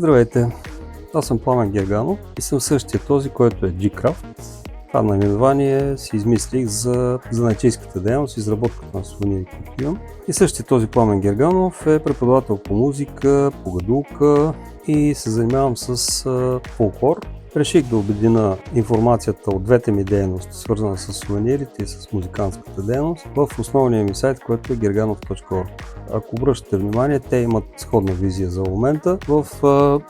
Здравейте, аз съм Пламен Герганов и съм същия този, който е G-Craft. Това наименование си измислих за занаятчийската дейност, изработката на сувенири, които имам. И същия този Пламен Герганов е преподавател по музика, по гадулка и се занимавам с фолклор. Реших да обедина информацията от двете ми дейности, свързана с сувенирите и с музикантската дейност, в основния ми сайт, който е gerganov.org. Ако обръщате внимание, те имат сходна визия за момента. В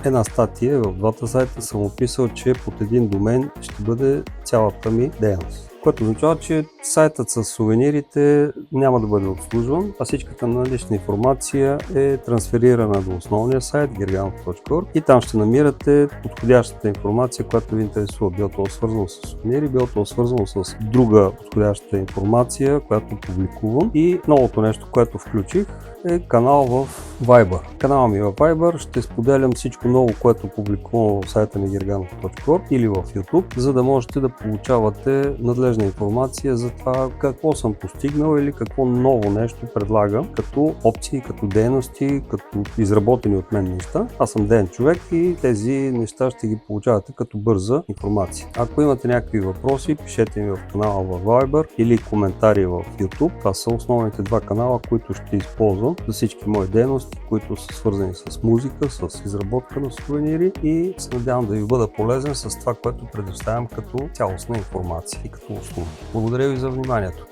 една статия, в двата сайта съм описал, че под един домен ще бъде цялата ми дейност. Което означава, че сайтът с сувенирите няма да бъде обслужван, а всичката налична информация е трансферирана до основния сайт gerganov.org и там ще намирате подходящата информация, която ви интересува. Било то свързано с сувенири, било то свързано с друга подходяща информация, която публикувам. И новото нещо, което включих, е канал в Viber. Канала ми в Viber ще споделям всичко ново, което публикувам в сайта ми gerganov.org или в YouTube, за да можете да получавате надлежна информация за това какво съм постигнал или какво ново нещо предлагам като опции, като дейности, като изработени от мен неща. Аз съм ден човек и тези неща ще ги получавате като бърза информация. Ако имате някакви въпроси, пишете ми в канала в Viber или коментари в YouTube. Това са основните два канала, които ще използвам за всички мои дейности, които са свързани с музика, с изработка на сувенири и се надявам да ви бъда полезен с това, което предоставям като цялостна информация и като услуга. Благодаря ви за вниманието.